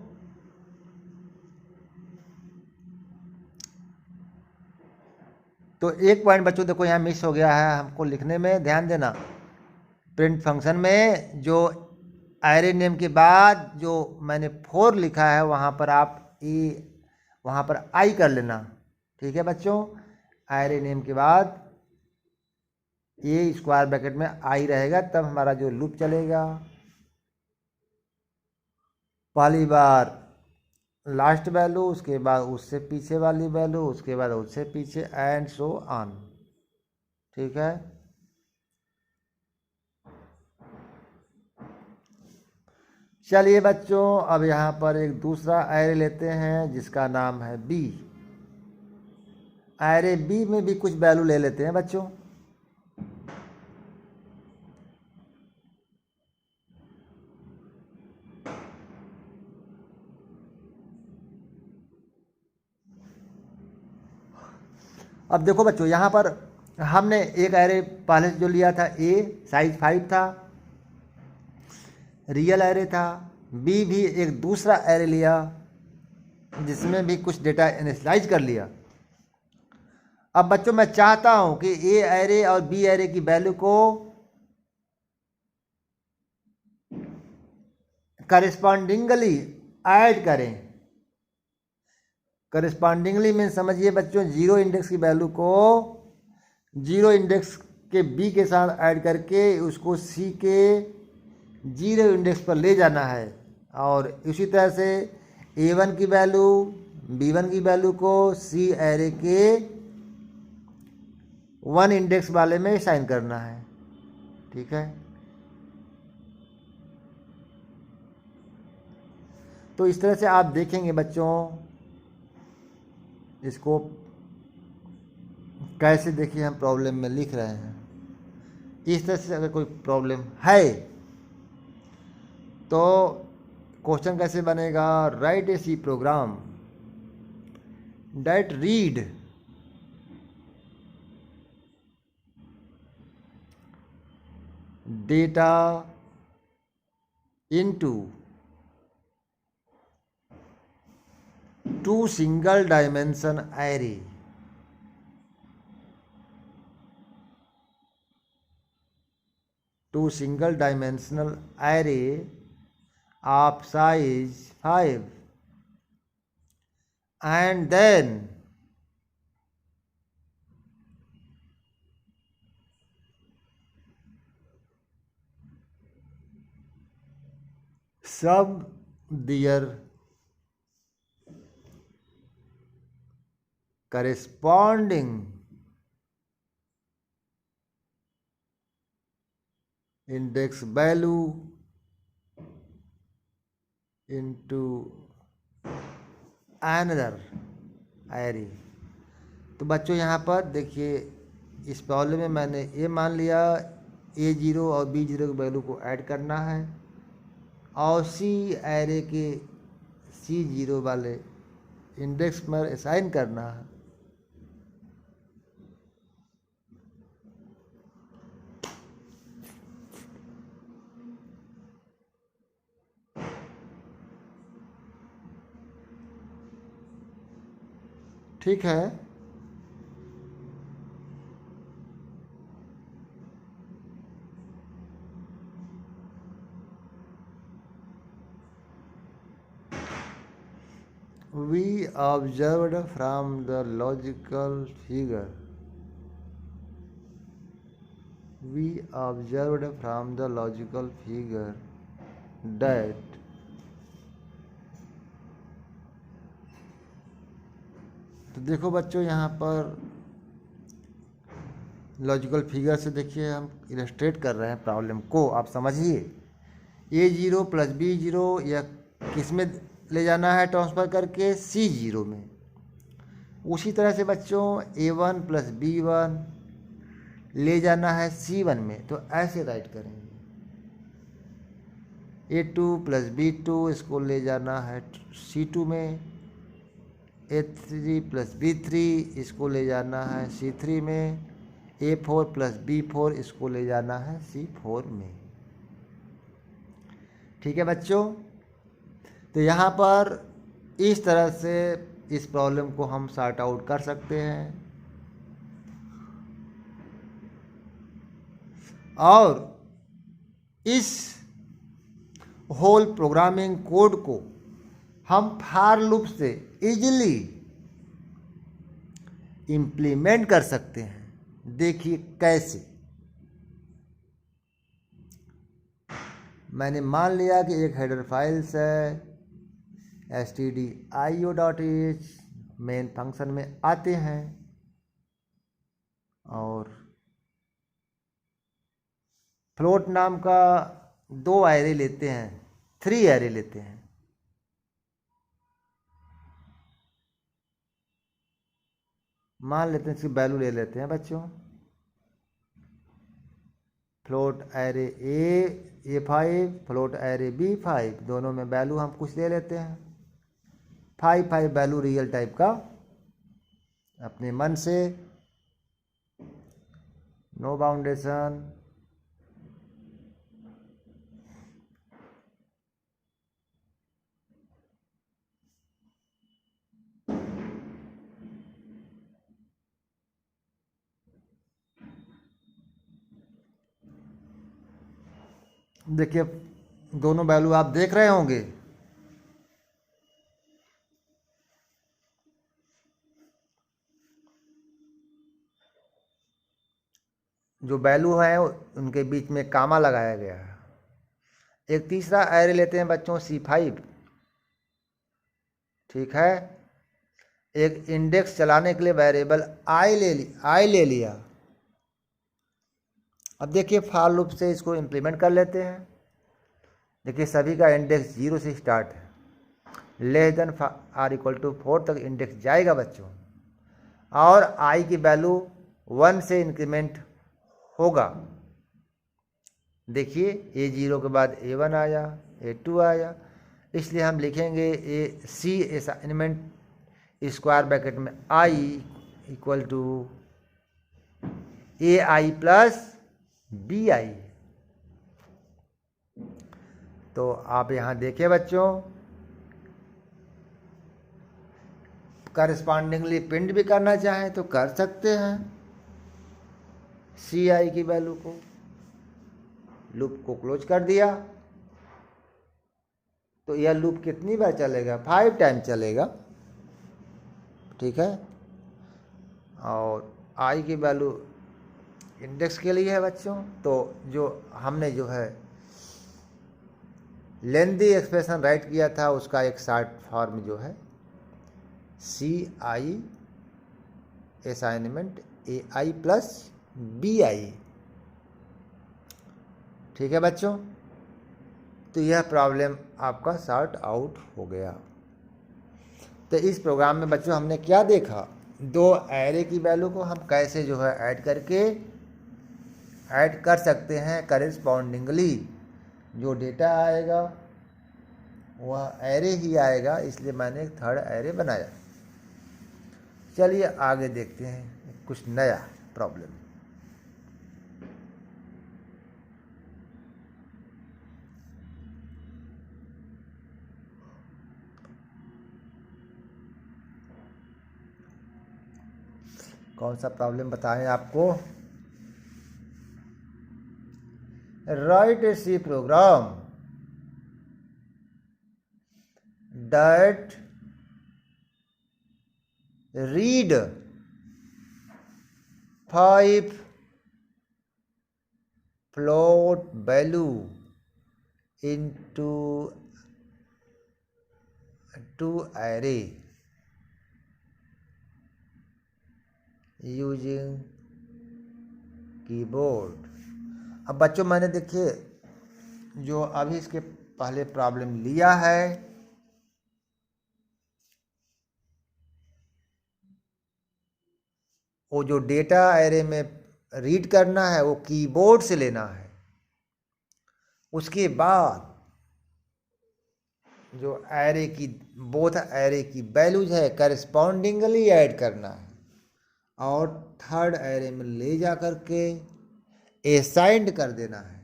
तो एक पॉइंट बच्चों देखो यहाँ मिस हो गया है हमको लिखने में, ध्यान देना। प्रिंट फंक्शन में जो एरे नेम के बाद जो मैंने 4 लिखा है वहाँ पर आप वहाँ पर आई कर लेना, ठीक है बच्चों। एरे नेम के बाद स्क्वायर ब्रैकेट में आई रहेगा, तब हमारा जो लूप चलेगा। पहली बार लास्ट वैल्यू, उसके बाद उससे पीछे वाली वैल्यू, उसके बाद उससे पीछे एंड सो ऑन, ठीक है। चलिए बच्चों अब यहाँ पर एक दूसरा एरे लेते हैं जिसका नाम है बी। एरे बी में भी कुछ वैल्यू ले लेते हैं बच्चों। अब देखो बच्चों यहाँ पर हमने एक एरे पहले जो लिया था ए साइज 5 था, रियल एरे था। बी भी एक दूसरा एरे लिया जिसमें भी कुछ डेटा इनिशियलाइज कर लिया। अब बच्चों मैं चाहता हूं कि ए एरे और बी एरे की वैल्यू को करस्पॉन्डिंगली ऐड करें। करस्पॉन्डिंगली में समझिए बच्चों 0 इंडेक्स की वैल्यू को 0 इंडेक्स के बी के साथ ऐड करके उसको सी के 0 इंडेक्स पर ले जाना है। और इसी तरह से A1 की वैल्यू B1 की वैल्यू को C एरे के 1 इंडेक्स वाले में साइन करना है। ठीक है, तो इस तरह से आप देखेंगे बच्चों इसको कैसे, देखिए हम प्रॉब्लम में लिख रहे हैं। इस तरह से अगर कोई प्रॉब्लम है तो क्वेश्चन कैसे बनेगा, write a C program that read data into two single dimension array to single dimensional array of size 5 and then sum their corresponding index value into another array। तो बच्चों यहाँ पर देखिए इस प्रॉब्लम में मैंने ये मान लिया A0 और B0 की वैल्यू को ऐड करना है और C एरे के C0 वाले इंडेक्स पर असाइन करना है। ठीक है, we observed from the logical figure that तो देखो बच्चों यहाँ पर लॉजिकल फिगर से देखिए हम इलस्ट्रेट कर रहे हैं प्रॉब्लम को, आप समझिए। A0 प्लस B0 या किस में ले जाना है ट्रांसफ़र करके, C0 में। उसी तरह से बच्चों A1 प्लस B1 ले जाना है C1 में, तो ऐसे राइट करेंगे। A2 प्लस B2 इसको ले जाना है C2 में, A3 प्लस B3 इसको ले जाना है C3 में, A4 प्लस B4 इसको ले जाना है C4 में। ठीक है बच्चों, तो यहाँ पर इस तरह से इस प्रॉब्लम को हम सॉर्ट आउट कर सकते हैं और इस होल प्रोग्रामिंग कोड को हम फॉर लूप से इजीली इम्प्लीमेंट कर सकते हैं। देखिए कैसे, मैंने मान लिया कि एक हेडर फाइल्स है stdio.h मेन फंक्शन में आते हैं और फ्लोट नाम का 2 एरे लेते हैं, 3 एरे लेते हैं। मान लेते हैं इसकी वैल्यू ले लेते हैं बच्चों, float array A5 float array B5, दोनों में वैल्यू हम कुछ ले लेते हैं। 5 वैल्यू रियल टाइप का अपने मन से, नो बाउंडेशन। देखिए दोनों वैल्यू आप देख रहे होंगे, जो वैल्यू है उनके बीच में कामा लगाया गया है। एक तीसरा एरे लेते हैं बच्चों C5, ठीक है। एक इंडेक्स चलाने के लिए वेरिएबल आई ले लिया। अब देखिए फॉर लूप से इसको इम्प्लीमेंट कर लेते हैं। देखिए सभी का इंडेक्स 0 से स्टार्ट है, less than or equal to 4 तक इंडेक्स जाएगा बच्चों, और आई की वैल्यू 1 से इंक्रीमेंट होगा। देखिए A0 के बाद A1 आया, A2 आया, इसलिए हम लिखेंगे C असाइनमेंट स्क्वायर ब्रैकेट में I equal to AI plus BI। तो आप यहाँ देखिए बच्चों, करस्पॉन्डिंगली प्रिंट भी करना चाहें तो कर सकते हैं CI की वैल्यू को। लूप को क्लोज कर दिया तो यह लूप कितनी बार चलेगा? 5 टाइम चलेगा, ठीक है। और आई की वैल्यू इंडेक्स के लिए है बच्चों, तो जो हमने जो है लेंदी एक्सप्रेशन राइट किया था उसका एक शॉर्ट फॉर्म जो है CI assignment AI plus BI, ठीक है बच्चों। तो यह प्रॉब्लम आपका सॉर्ट आउट हो गया। तो इस प्रोग्राम में बच्चों हमने क्या देखा? दो एरे की वैल्यू को हम कैसे जो है ऐड कर सकते हैं करेस्पॉन्डिंगली। जो डेटा आएगा वह एरे ही आएगा, इसलिए मैंने एक थर्ड एरे बनाया। चलिए आगे देखते हैं कुछ नया प्रॉब्लम। कौन सा प्रॉब्लम बताएं आपको? Write a C program that read 5 float value into 2 array using keyboard. अब बच्चों मैंने देखिए जो अभी इसके पहले प्रॉब्लम लिया है, वो जो डेटा एरे में रीड करना है वो कीबोर्ड से लेना है। उसके बाद जो एरे की बोथ एरे की वैल्यूज है करस्पॉन्डिंगली ऐड करना है, और थर्ड एरे में ले जा कर के असाइंड कर देना है।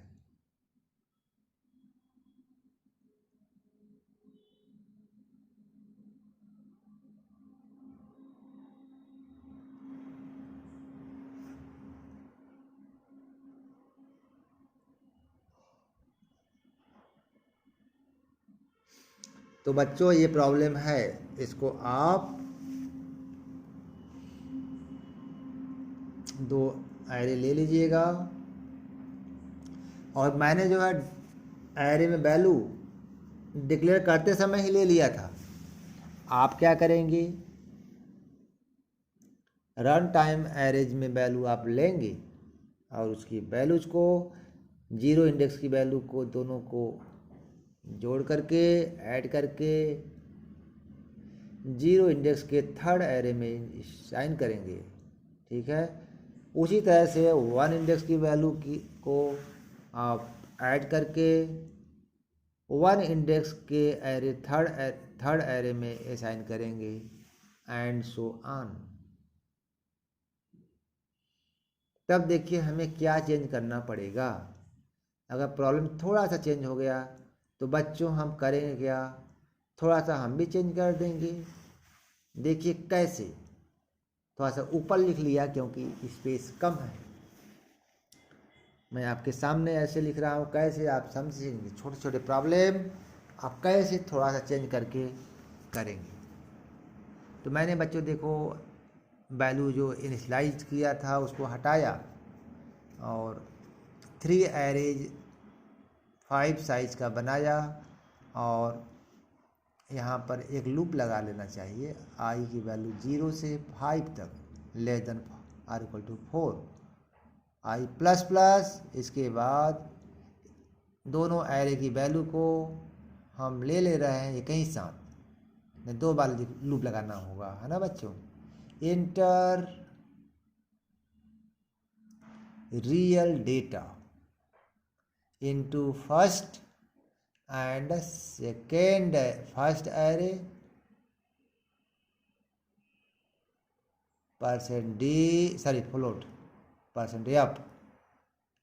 तो बच्चों ये प्रॉब्लम है, इसको आप दो एरे ले लीजिएगा, और मैंने जो है एरे में वैल्यू डिक्लेयर करते समय ही ले लिया था। आप क्या करेंगे? रन टाइम एरेज में वैल्यू आप लेंगे और उसकी वैल्यूज को 0 इंडेक्स की वैल्यू को दोनों को जोड़ करके ऐड करके 0 इंडेक्स के थर्ड एरे में साइन करेंगे, ठीक है। उसी तरह से 1 इंडेक्स की वैल्यू को आप ऐड करके 1 इंडेक्स के एरे थर्ड एरे में असाइन करेंगे, एंड सो ऑन। तब देखिए हमें क्या चेंज करना पड़ेगा। अगर प्रॉब्लम थोड़ा सा चेंज हो गया तो बच्चों हम करेंगे क्या? थोड़ा सा हम भी चेंज कर देंगे। देखिए कैसे, थोड़ा सा ऊपर लिख लिया क्योंकि स्पेस कम है। मैं आपके सामने ऐसे लिख रहा हूँ, कैसे आप समझेंगे। छोटे छोटे प्रॉब्लम आप कैसे थोड़ा सा चेंज करके करेंगे। तो मैंने बच्चों देखो वैल्यू जो इनिशियलाइज किया था उसको हटाया और 3 एरेज 5 साइज का बनाया और यहाँ पर एक लूप लगा लेना चाहिए। आई की वैल्यू 0 से 5 तक less than or equal to 4, i plus plus, इसके बाद दोनों एरे की वैल्यू को हम ले रहे हैं एक ही साथ, नहीं 2 बार लूप लगाना होगा, है ना बच्चों। Inter real data into first and second first array percent F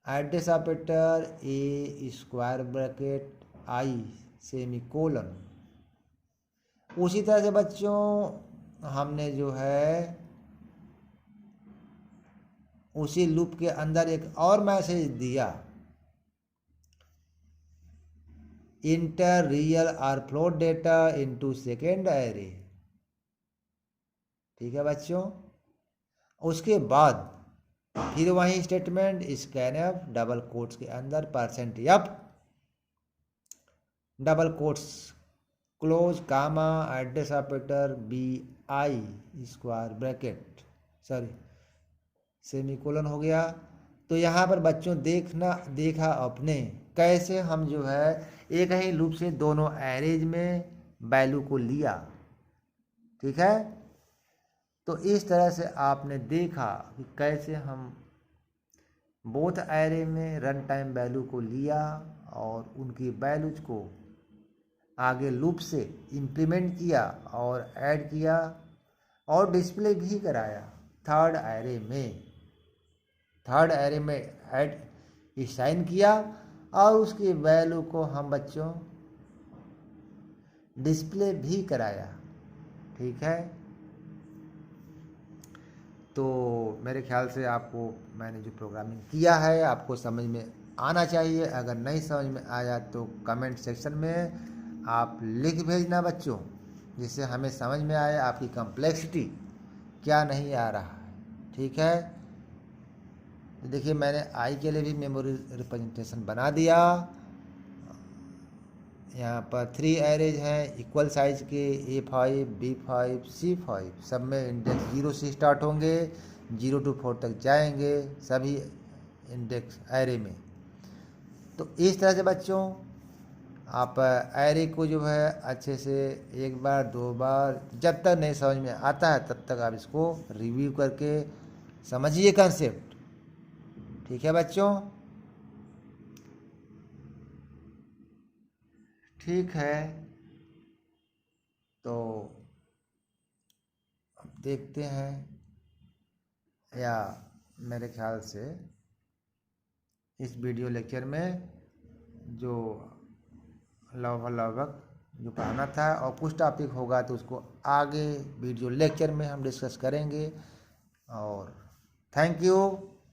address operator A square bracket I semicolon. उसी तरह से बच्चों हमने जो है उसी लूप के अंदर एक और मैसेज दिया, इंटर रियल और float data into second array, ठीक है बच्चों। उसके बाद फिर वही statement scan f double quotes के अंदर percent f double quotes close comma address operator b i square bracket semicolon हो गया। तो यहाँ पर बच्चों देखा अपने कैसे हम जो है एक ही लूप से दोनों एरेज में वैल्यू को लिया, ठीक है। तो इस तरह से आपने देखा कि कैसे हम बोथ एरे में रन टाइम वैल्यू को लिया और उनकी वैल्यूज को आगे लूप से इम्प्लीमेंट किया और ऐड किया और डिस्प्ले भी कराया थर्ड एरे में ऐड साइन किया और उसकी वैल्यू को हम बच्चों डिस्प्ले भी कराया, ठीक है। तो मेरे ख्याल से आपको मैंने जो प्रोग्रामिंग किया है आपको समझ में आना चाहिए। अगर नहीं समझ में आया तो कमेंट सेक्शन में आप लिख भेजना बच्चों, जिससे हमें समझ में आए आपकी कॉम्प्लेक्सिटी क्या नहीं आ रहा है, ठीक है। देखिए मैंने आई के लिए भी मेमोरी रिप्रेजेंटेशन बना दिया। यहाँ पर 3 एरेज हैं इक्वल साइज के, A5, B5, C5, सब में इंडेक्स 0 से स्टार्ट होंगे, 0 to 4 तक जाएंगे सभी इंडेक्स एरे में। तो इस तरह से बच्चों आप एरे को जो है अच्छे से एक बार 2 बार जब तक नहीं समझ में आता है तब तक आप इसको रिव्यू करके समझिए कंसेप्ट, ठीक है बच्चों। ठीक है, तो अब देखते हैं, या मेरे ख्याल से इस वीडियो लेक्चर में जो लगभग जो पढ़ाना था और कुछ टॉपिक होगा तो उसको आगे वीडियो लेक्चर में हम डिस्कस करेंगे। और थैंक यू।